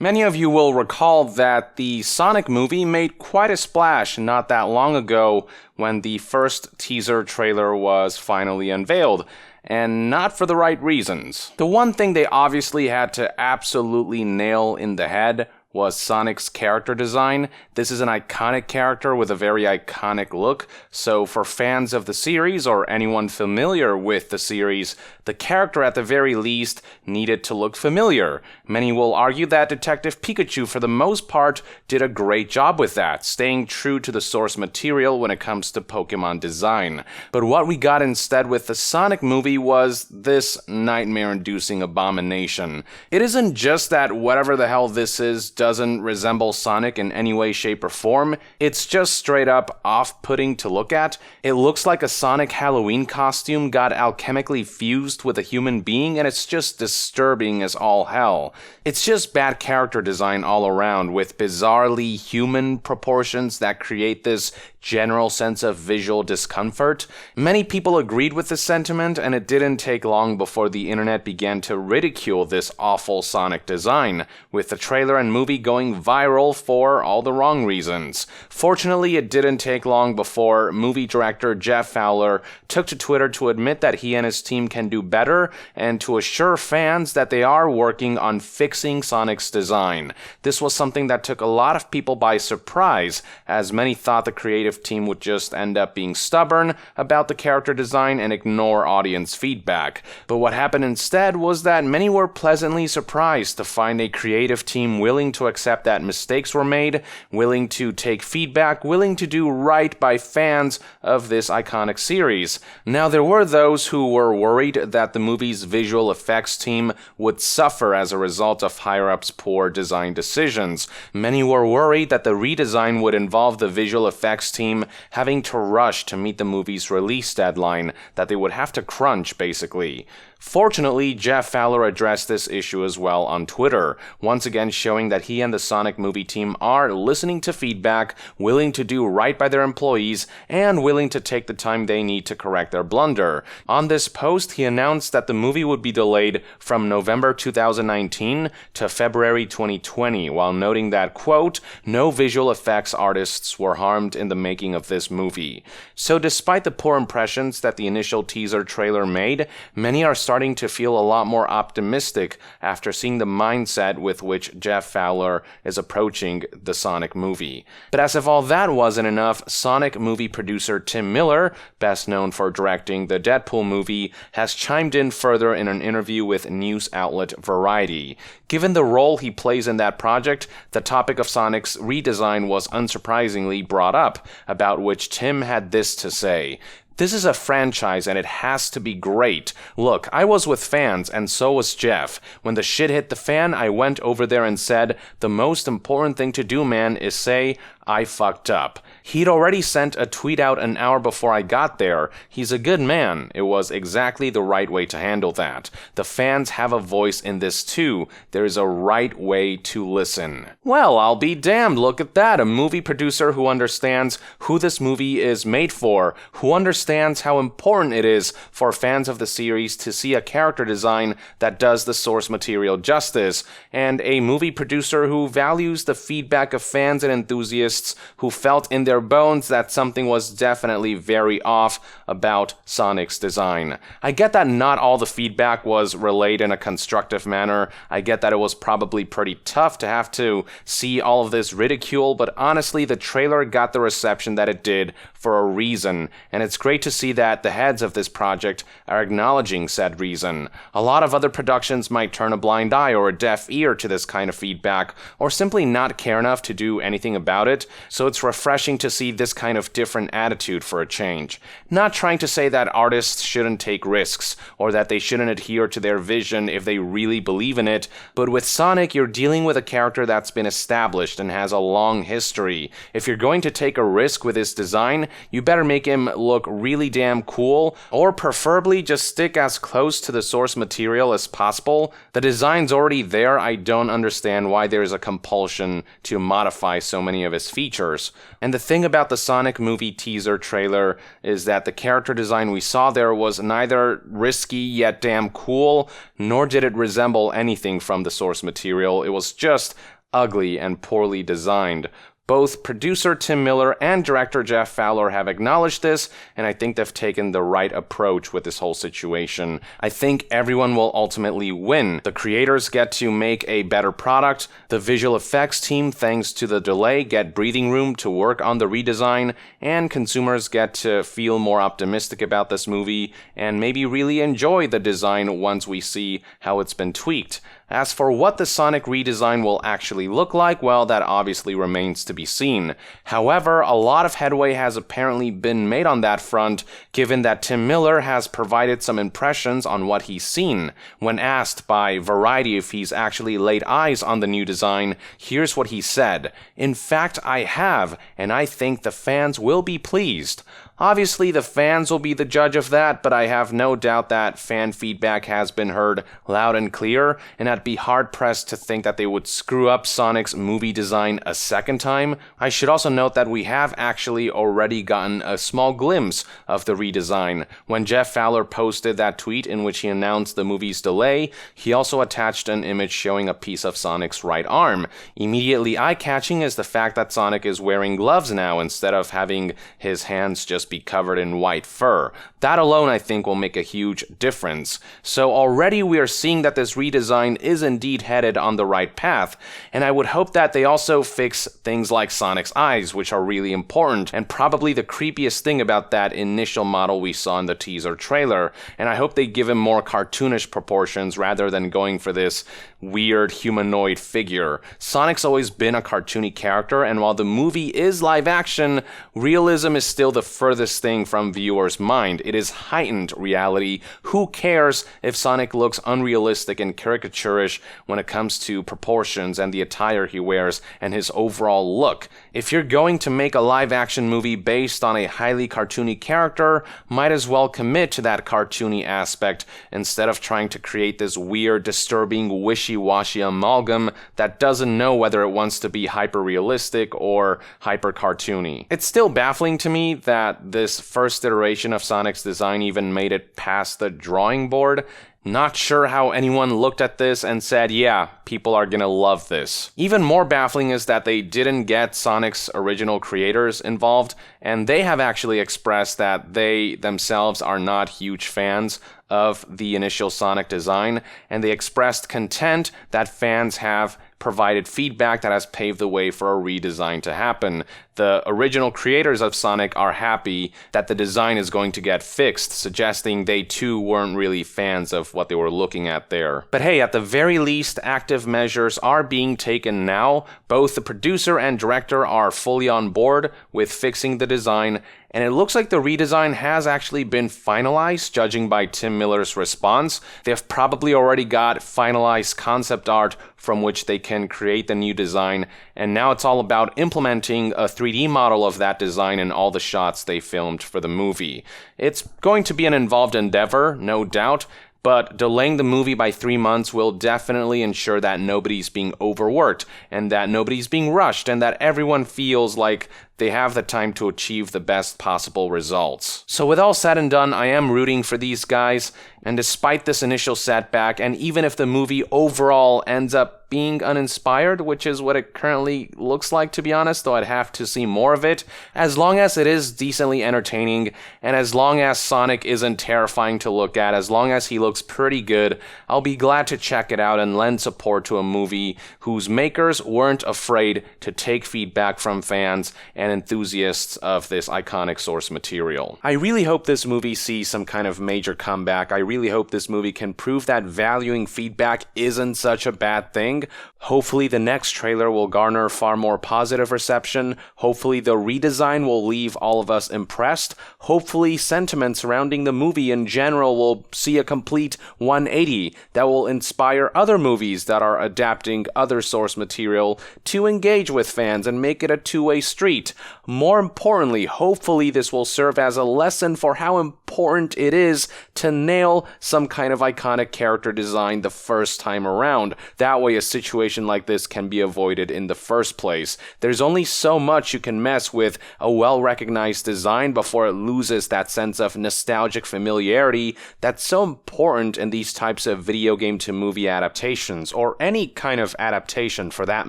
Many of you will recall that the Sonic movie made quite a splash not that long ago when the first teaser trailer was finally unveiled, and not for the right reasons. The one thing they obviously had to absolutely nail in the head was Sonic's character design. This is an iconic character with a very iconic look, so for fans of the series or anyone familiar with the series, the character at the very least needed to look familiar. Many will argue that Detective Pikachu for the most part did a great job with that, staying true to the source material when it comes to Pokemon design. But what we got instead with the Sonic movie was this nightmare-inducing abomination. It isn't just that whatever the hell this is doesn't resemble Sonic in any way, shape, or form. It's just straight up off-putting to look at. It looks like a Sonic Halloween costume got alchemically fused with a human being, and it's just disturbing as all hell. It's just bad character design all around, with bizarrely human proportions that create this general sense of visual discomfort. Many people agreed with this sentiment, and it didn't take long before the internet began to ridicule this awful Sonic design, with the trailer and movie going viral for all the wrong reasons. Fortunately, it didn't take long before movie director Jeff Fowler took to Twitter to admit that he and his team can do better, and to assure fans that they are working on fixing Sonic's design. This was something that took a lot of people by surprise, as many thought the creative team would just end up being stubborn about the character design and ignore audience feedback. But what happened instead was that many were pleasantly surprised to find a creative team willing to accept that mistakes were made, willing to take feedback, willing to do right by fans of this iconic series. Now, there were those who were worried that the movie's visual effects team would suffer as a result of higher-ups' poor design decisions. Many were worried that the redesign would involve the visual effects team having to rush to meet the movie's release deadline, that they would have to crunch, basically. Fortunately, Jeff Fowler addressed this issue as well on Twitter, once again showing that he and the Sonic movie team are listening to feedback, willing to do right by their employees, and willing to take the time they need to correct their blunder. On this post, he announced that the movie would be delayed from November 2019 to February 2020, while noting that, quote, "No visual effects artists were harmed in the making of this movie." So despite the poor impressions that the initial teaser trailer made, many are starting to feel a lot more optimistic after seeing the mindset with which Jeff Fowler is approaching the Sonic movie. But as if all that wasn't enough, Sonic movie producer Tim Miller, best known for directing the Deadpool movie, has chimed in further in an interview with news outlet Variety. Given the role he plays in that project, the topic of Sonic's redesign was unsurprisingly brought up, about which Tim had this to say. "This is a franchise and it has to be great. Look, I was with fans and so was Jeff. When the shit hit the fan, I went over there and said, the most important thing to do, man, is say, I fucked up." He'd already sent a tweet out an hour before I got there. He's a good man. It was exactly the right way to handle that. The fans have a voice in this too. There is a right way to listen. Well, I'll be damned, look at that. A movie producer who understands who this movie is made for, who understands how important it is for fans of the series to see a character design that does the source material justice, and a movie producer who values the feedback of fans and enthusiasts who felt in their bones that something was definitely very off about Sonic's design. I get that not all the feedback was relayed in a constructive manner. I get that it was probably pretty tough to have to see all of this ridicule, but honestly, the trailer got the reception that it did for a reason, and it's great to see that the heads of this project are acknowledging said reason. A lot of other productions might turn a blind eye or a deaf ear to this kind of feedback, or simply not care enough to do anything about it, so it's refreshing to see this kind of different attitude for a change. Not trying to say that artists shouldn't take risks, or that they shouldn't adhere to their vision if they really believe in it, but with Sonic, you're dealing with a character that's been established and has a long history. If you're going to take a risk with his design, you better make him look really damn cool, or preferably just stick as close to the source material as possible. The design's already there. I don't understand why there's a compulsion to modify so many of his features. And the thing about the Sonic movie teaser trailer is that the character design we saw there was neither risky yet damn cool, nor did it resemble anything from the source material. It was just ugly and poorly designed. Both producer Tim Miller and director Jeff Fowler have acknowledged this, and I think they've taken the right approach with this whole situation. I think everyone will ultimately win. The creators get to make a better product, the visual effects team, thanks to the delay, get breathing room to work on the redesign, and consumers get to feel more optimistic about this movie and maybe really enjoy the design once we see how it's been tweaked. As for what the Sonic redesign will actually look like, well, that obviously remains to be seen. However, a lot of headway has apparently been made on that front, given that Tim Miller has provided some impressions on what he's seen. When asked by Variety if he's actually laid eyes on the new design, here's what he said. "In fact, I have, and I think the fans will be pleased." Obviously, the fans will be the judge of that, but I have no doubt that fan feedback has been heard loud and clear, and I'd be hard-pressed to think that they would screw up Sonic's movie design a second time. I should also note that we have actually already gotten a small glimpse of the redesign. When Jeff Fowler posted that tweet in which he announced the movie's delay, he also attached an image showing a piece of Sonic's right arm. Immediately eye-catching is the fact that Sonic is wearing gloves now instead of having his hands just be covered in white fur. That alone, I think, will make a huge difference. So already we are seeing that this redesign is indeed headed on the right path, and I would hope that they also fix things like Sonic's eyes, which are really important, and probably the creepiest thing about that initial model we saw in the teaser trailer, and I hope they give him more cartoonish proportions rather than going for this weird humanoid figure. Sonic's always been a cartoony character, and while the movie is live action, realism is still the furthest thing from viewers' mind. It is heightened reality. Who cares if Sonic looks unrealistic and caricaturish when it comes to proportions and the attire he wears and his overall look? If you're going to make a live action movie based on a highly cartoony character, might as well commit to that cartoony aspect instead of trying to create this weird, disturbing, wishy-washy amalgam that doesn't know whether it wants to be hyper-realistic or hyper-cartoony. It's still baffling to me that this first iteration of Sonic's design even made it past the drawing board. Not sure how anyone looked at this and said, yeah, people are gonna love this. Even more baffling is that they didn't get Sonic's original creators involved, and they have actually expressed that they themselves are not huge fans of the initial Sonic design, and they expressed content that fans have provided feedback that has paved the way for a redesign to happen. The original creators of Sonic are happy that the design is going to get fixed, suggesting they too weren't really fans of what they were looking at there. But hey, at the very least, active measures are being taken now. Both the producer and director are fully on board with fixing the design, and it looks like the redesign has actually been finalized, judging by Tim Miller's response. They've probably already got finalized concept art from which they can create the new design, and now it's all about implementing a 3D model of that design in all the shots they filmed for the movie. It's going to be an involved endeavor, no doubt, but delaying the movie by 3 months will definitely ensure that nobody's being overworked, and that nobody's being rushed, and that everyone feels like they have the time to achieve the best possible results. So with all said and done, I am rooting for these guys, and despite this initial setback, and even if the movie overall ends up being uninspired, which is what it currently looks like, to be honest, though I'd have to see more of it, as long as it is decently entertaining, and as long as Sonic isn't terrifying to look at, as long as he looks pretty good, I'll be glad to check it out and lend support to a movie whose makers weren't afraid to take feedback from fans and enthusiasts of this iconic source material. I really hope this movie sees some kind of major comeback. I really really hope this movie can prove that valuing feedback isn't such a bad thing. Hopefully the next trailer will garner far more positive reception. Hopefully the redesign will leave all of us impressed. Hopefully sentiment surrounding the movie in general will see a complete 180 that will inspire other movies that are adapting other source material to engage with fans and make it a two-way street. More importantly, hopefully this will serve as a lesson for how important it is to nail some kind of iconic character design the first time around. That way a situation like this can be avoided in the first place. There's only so much you can mess with a well-recognized design before it loses that sense of nostalgic familiarity that's so important in these types of video game to movie adaptations, or any kind of adaptation for that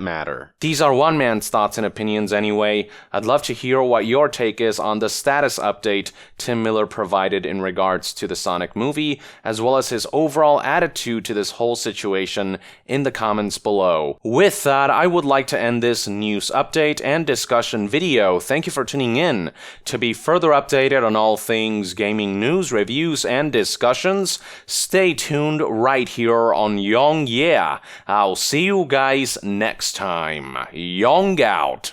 matter. These are one man's thoughts and opinions anyway. I'd love to hear what your take is on the status update Tim Miller provided in regards to the Sonic movie, as well as his overall attitude to this whole situation in the comments below. With that, I would like to end this news update and discussion video. Thank you for tuning in. To be further updated on all things gaming news, reviews, and discussions, stay tuned right here on Yong Yeah. I'll see you guys next time. Yong out.